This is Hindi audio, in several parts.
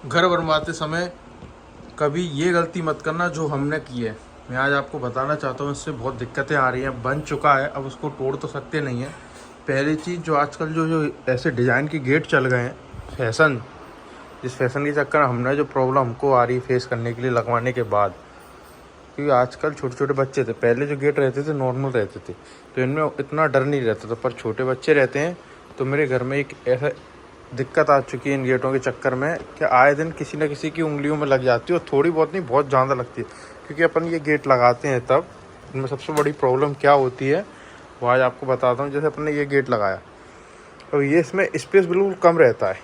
घर बनवाते समय कभी ये गलती मत करना जो हमने की है। मैं आज आपको बताना चाहता हूँ, इससे बहुत दिक्कतें आ रही हैं। बन चुका है, अब उसको तोड़ तो सकते नहीं हैं। पहली चीज़, जो आजकल जो ऐसे डिज़ाइन के गेट चल गए हैं, फैशन, जिस फैशन के चक्कर में हमने जो प्रॉब्लम हमको आ रही फेस करने के लिए लगवाने के बाद, क्योंकि आजकल छोटे छोटे बच्चे थे, पहले जो गेट रहते थे नॉर्मल रहते थे, तो इनमें इतना डर नहीं रहता था। पर छोटे बच्चे रहते हैं, तो मेरे घर में एक ऐसा दिक्कत आ चुकी है इन गेटों के चक्कर में कि आए दिन किसी न किसी की उंगलियों में लग जाती है, और थोड़ी बहुत नहीं, बहुत ज़्यादा लगती है। क्योंकि अपन ये गेट लगाते हैं तब इनमें सबसे बड़ी प्रॉब्लम क्या होती है वो आज आपको बताता हूँ। जैसे अपन ने ये गेट लगाया, तो ये इसमें स्पेस बिल्कुल कम रहता है।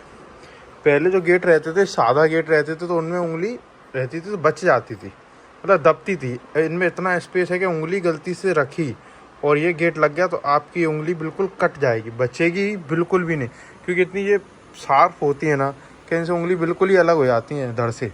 पहले जो गेट रहते थे, सादा गेट रहते थे, तो उनमें उंगली रहती थी तो बच जाती थी, मतलब दबती थी। इनमें इतना स्पेस है कि उंगली गलती से रखी और ये गेट लग गया तो आपकी उंगली बिल्कुल कट जाएगी, बचेगी बिल्कुल भी नहीं। क्योंकि इतनी ये शार्प होती है ना कि इनसे उंगली बिल्कुल ही अलग हो जाती है धड़ से।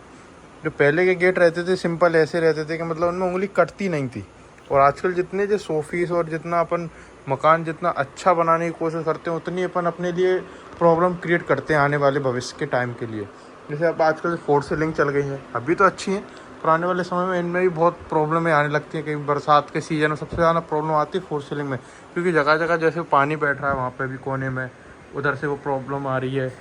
जो पहले के गेट रहते थे सिंपल ऐसे रहते थे कि मतलब उनमें उंगली कटती नहीं थी। और आजकल जितने जो सोफीस और जितना अपन मकान जितना अच्छा बनाने की कोशिश करते हैं, उतनी अपन अपने लिए प्रॉब्लम क्रिएट करते हैं आने वाले भविष्य के टाइम के लिए। जैसे अब आजकल फोर सीलिंग चल गई है, अभी तो अच्छी हैं, पर आने वाले समय में इनमें भी बहुत प्रॉब्लमें आने लगती हैं। कहीं बरसात के सीज़न में सबसे ज़्यादा प्रॉब्लम आती है फोर सीलिंग में, क्योंकि जगह जगह जैसे पानी बैठ रहा है वहाँ पे भी कोने में, उधर से वो प्रॉब्लम आ रही है।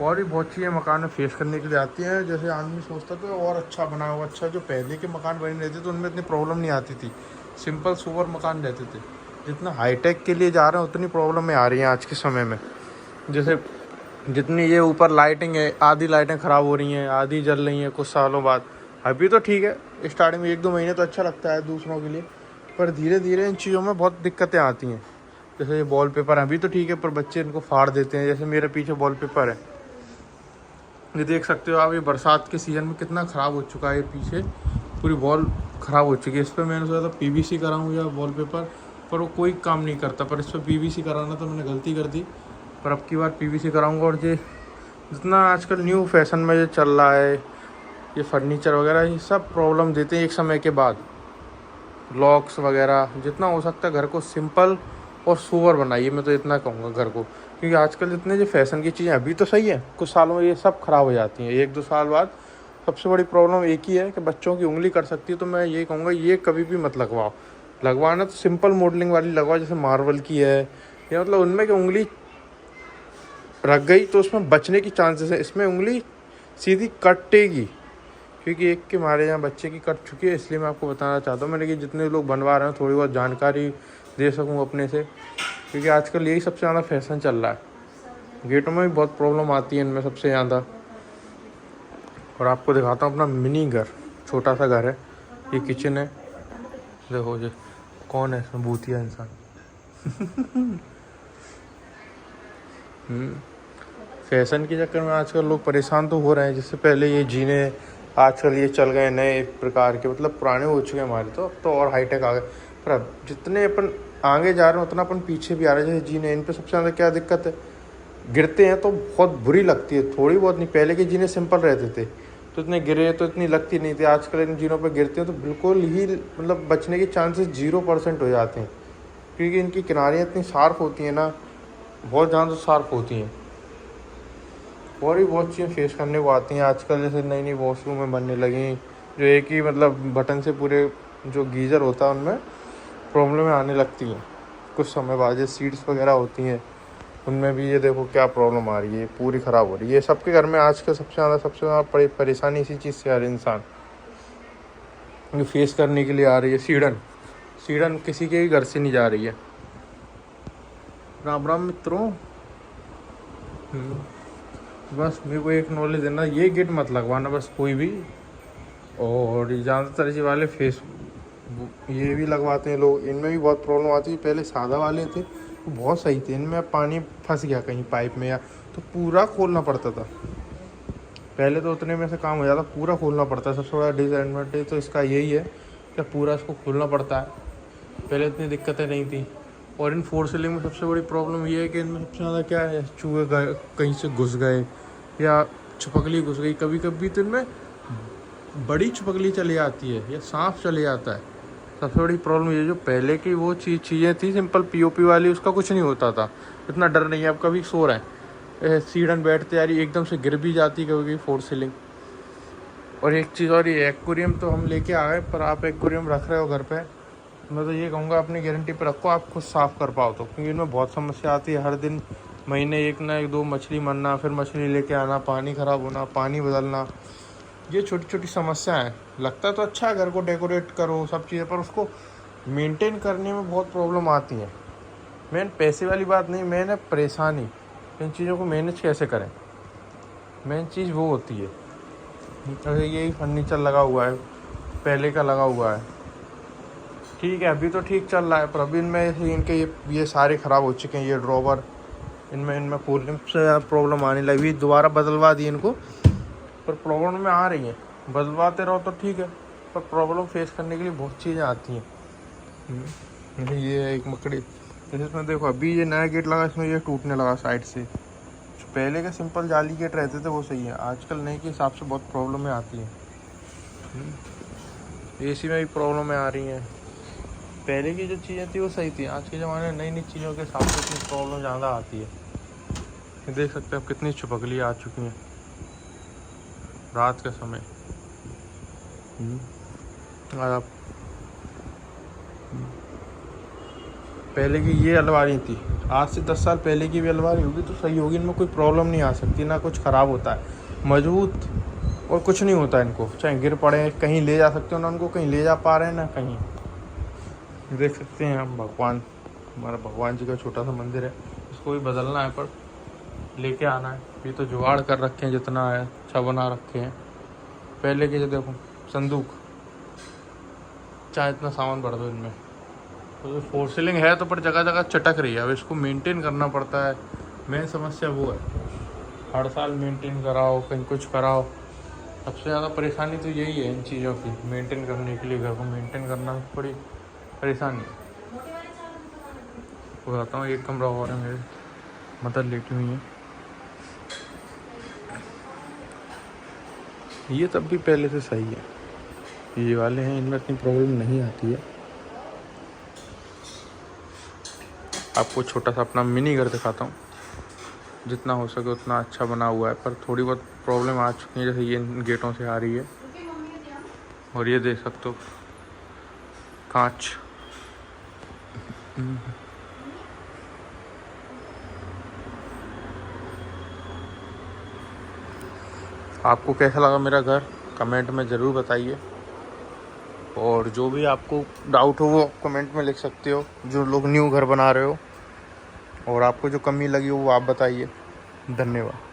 और भी बहुत चीज़ें मकान में फेस करने के लिए आती हैं। जैसे आदमी सोचता तो और अच्छा बना हुआ, अच्छा जो पहले के मकान बने रहते थे उनमें इतनी प्रॉब्लम नहीं आती थी, सिंपल सुपर मकान रहते थे। जितना हाईटेक के लिए जा रहे हैं उतनी प्रॉब्लमें आ रही हैं आज के समय में। जैसे जितनी ये ऊपर लाइटिंग है, आधी लाइटें ख़राब हो रही हैं, आधी जल रही हैं कुछ सालों बाद। अभी तो ठीक है, स्टार्टिंग में 1-2 महीने तो अच्छा लगता है दूसरों के लिए, पर धीरे धीरे इन चीज़ों में बहुत दिक्कतें आती हैं। जैसे ये वॉलपेपर अभी तो ठीक है, पर बच्चे इनको फाड़ देते हैं। जैसे मेरे पीछे वॉलपेपर है, ये देख सकते हो आप, ये बरसात के सीज़न में कितना ख़राब हो चुका है। ये पीछे पूरी वॉल ख़राब हो चुकी है। इस पर मैंने सोचा था पीवीसी कराऊँ या वॉलपेपर, पर वो कोई काम नहीं करता। पर इस पर पीवीसी कराना तो मैंने गलती कर दी, पर अब की बार पीवीसी कराऊंगा। और ये जितना आजकल न्यू फैशन में जो चल रहा है, ये फर्नीचर वगैरह, ये सब प्रॉब्लम देते हैं एक समय के बाद। लॉक्स वगैरह, जितना हो सकता है घर को सिंपल और सोबर बनाइए, मैं तो इतना कहूँगा घर को। क्योंकि आजकल जितने जो फैशन की चीज़ें अभी तो सही है, कुछ सालों में ये सब ख़राब हो जाती हैं। 1-2 साल बाद सबसे बड़ी प्रॉब्लम एक ही है कि बच्चों की उंगली कट सकती है। तो मैं ये कहूँगा, ये कभी भी मत लगवाओ। लगवाना तो सिंपल मॉडलिंग वाली लगवाओ, जैसे मार्बल की है, या मतलब उनमें कि उंगली रख गई तो उसमें बचने की चांसेस है। इसमें उंगली सीधी कटेगी, क्योंकि एक के मारे यहाँ बच्चे की कट चुकी है। इसलिए मैं आपको बताना चाहता हूँ, मैंने कि जितने लोग बनवा रहे हैं थोड़ी बहुत जानकारी दे सकूँ अपने से, क्योंकि आजकल यही सबसे ज़्यादा फैशन चल रहा है। गेटों में भी बहुत प्रॉब्लम आती है इनमें सबसे ज़्यादा। और आपको दिखाता हूँ अपना मिनी घर, छोटा सा घर है, ये किचन है। देखो ये कौन है इसमें, भूतिया इंसान। फैशन के चक्कर में आजकल लोग परेशान तो हो रहे हैं। जिससे पहले ये जीने आजकल ये चल गए नए प्रकार के, मतलब पुराने हो चुके हैं हमारे, तो अब तो और हाईटेक आ गए। पर अब जितने अपन आगे जा रहे हैं उतना अपन पीछे भी आ रहे हैं। जैसे जीने, इन पे सबसे ज़्यादा क्या दिक्कत है, गिरते हैं तो बहुत बुरी लगती है, थोड़ी बहुत नहीं। पहले के जीने सिंपल रहते थे तो इतने गिरे तो इतनी लगती नहीं थी। आजकल इन जीनों पर गिरते हैं तो बिल्कुल ही मतलब बचने के चांसेस 0% हो जाते हैं, क्योंकि इनकी किनारियाँ इतनी शार्प होती हैं ना, बहुत ज़्यादा शार्प होती हैं। और भी बहुत चीज़ें फेस करने को आती हैं आजकल। जैसे नई नई वॉशरूमें बनने लगी, जो एक ही मतलब बटन से पूरे जो गीज़र होता है उनमें प्रॉब्लमें आने लगती हैं कुछ समय बाद। जो सीट्स वगैरह होती हैं उनमें भी ये देखो क्या प्रॉब्लम आ रही है, पूरी ख़राब हो रही है। ये सबके घर में आज के सबसे ज़्यादा परेशानी इसी चीज़ से आ रही है इंसान, ये फेस करने के लिए आ रही है। सीढ़न किसी के भी घर से नहीं जा रही है। राम राम मित्रों। बस मेरे को एक नॉलेज देना, ये गेट मत लगवाना बस कोई भी। और ज़्यादातर ये वाले फेस ये भी लगवाते हैं लोग, इनमें भी बहुत प्रॉब्लम आती है। पहले सादा वाले थे वो बहुत सही थे, इनमें पानी फंस गया कहीं पाइप में या तो पूरा खोलना पड़ता था। पहले तो उतने में से काम हो जाता, पूरा खोलना पड़ता है। सबसे बड़ा डिसएडवांटेज तो इसका यही है कि पूरा इसको खोलना पड़ता है। पहले इतनी दिक्कतें नहीं थी। और इन फोर सीलिंग में सबसे बड़ी प्रॉब्लम ये है कि इनमें सबसे ज़्यादा क्या है, चूहे गए कहीं से घुस गए या छिपकली घुस गई। कभी कभी तो इनमें बड़ी छिपकली चली आती है या सांप चले जाता है। सबसे बड़ी प्रॉब्लम ये, जो पहले की वो चीज़ें थी सिंपल पीओपी वाली, उसका कुछ नहीं होता था, इतना डर नहीं है। अब कभी सो रहे हैं सीढ़न बैठते यार एकदम से गिर भी जाती कभी कभी फोर सीलिंग, और एक चीज़ और, ये एक्वेरियम तो हम लेके आ गए, पर आप एक्वेरियम रख रहे हो घर पे, मैं तो ये कहूँगा अपनी गारंटी पे रखो, आप खुद साफ़ कर पाओ तो, क्योंकि इनमें बहुत समस्या आती है। हर दिन महीने एक ना एक दो मछली मरना, फिर मछली लेके आना, पानी ख़राब होना, पानी बदलना, ये छोटी छोटी समस्याएं हैं। लगता तो अच्छा है घर को डेकोरेट करो सब चीज़ें, पर उसको मेंटेन करने में बहुत प्रॉब्लम आती है। मेन पैसे वाली बात नहीं, मेन है परेशानी, इन चीज़ों को मैनेज कैसे करें, मेन चीज़ वो होती है। अरे यही फर्नीचर लगा हुआ है, पहले का लगा हुआ है, ठीक है अभी तो ठीक चल रहा है, पर अभी इनमें इनके ये सारे ख़राब हो चुके हैं। ये ड्रॉवर इनमें कूलिंग से प्रॉब्लम आने लगी, दोबारा बदलवा दी इनको, पर प्रॉब्लम में आ रही हैं। बदलवाते रहो तो ठीक है, पर प्रॉब्लम फेस करने के लिए बहुत चीज़ें आती हैं। ये एक मकड़ी, इसमें देखो अभी ये नया गेट लगा, इसमें ये टूटने लगा साइड से। जो पहले के सिंपल जाली गेट रहते थे वो सही है, आजकल नए के हिसाब से बहुत प्रॉब्लमें आती हैं। एसी में भी प्रॉब्लमें आ रही हैं। पहले की जो चीज़ें थी वो सही थी, आज के ज़माने में नई नई चीज़ों के हिसाब से इतनी प्रॉब्लम ज़्यादा आती है। देख सकते हैं आप कितनी छिपकली आ चुकी हैं रात के समय। और आप पहले की ये अलमारी थी, आज से 10 साल पहले की भी अलमारी होगी तो सही होगी, इनमें कोई प्रॉब्लम नहीं आ सकती, ना कुछ ख़राब होता है, मजबूत और कुछ नहीं होता इनको, चाहे गिर पड़े कहीं ले जा सकते हो ना, उनको कहीं ले जा पा रहे हैं ना कहीं। देख सकते हैं हम भगवान, हमारा भगवान जी का छोटा सा मंदिर है, इसको भी बदलना है, पर लेके आना है। ये तो जुगाड़ कर रखे हैं, जितना है अच्छा बना रखे हैं। पहले के जो देखो संदूक, चाहे इतना सामान भर दो इनमें, तो फोर सीलिंग है तो पर जगह जगह चटक रही है, अब इसको मेंटेन करना पड़ता है। मेन समस्या वो है, हर साल मेंटेन कराओ, कहीं कुछ कराओ। सबसे ज़्यादा परेशानी तो यही है इन चीज़ों की, मेंटेन करने के लिए घर को मेंटेन करना बड़ी परेशानी। बताता हूँ, एक कमरा और है, मेरे मदर लेटी हुई है, ये तब भी पहले से सही है। ये वाले हैं, इनमें इतनी प्रॉब्लम नहीं आती है। आपको छोटा सा अपना मिनी घर दिखाता हूँ, जितना हो सके उतना अच्छा बना हुआ है, पर थोड़ी बहुत प्रॉब्लम आ चुकी है, जैसे ये इन गेटों से आ रही है। और ये देख सकते हो कांच। आपको कैसा लगा मेरा घर, कमेंट में ज़रूर बताइए, और जो भी आपको डाउट हो वो कमेंट में लिख सकते हो, जो लोग न्यू घर बना रहे हो, और आपको जो कमी लगी हो वो आप बताइए। धन्यवाद।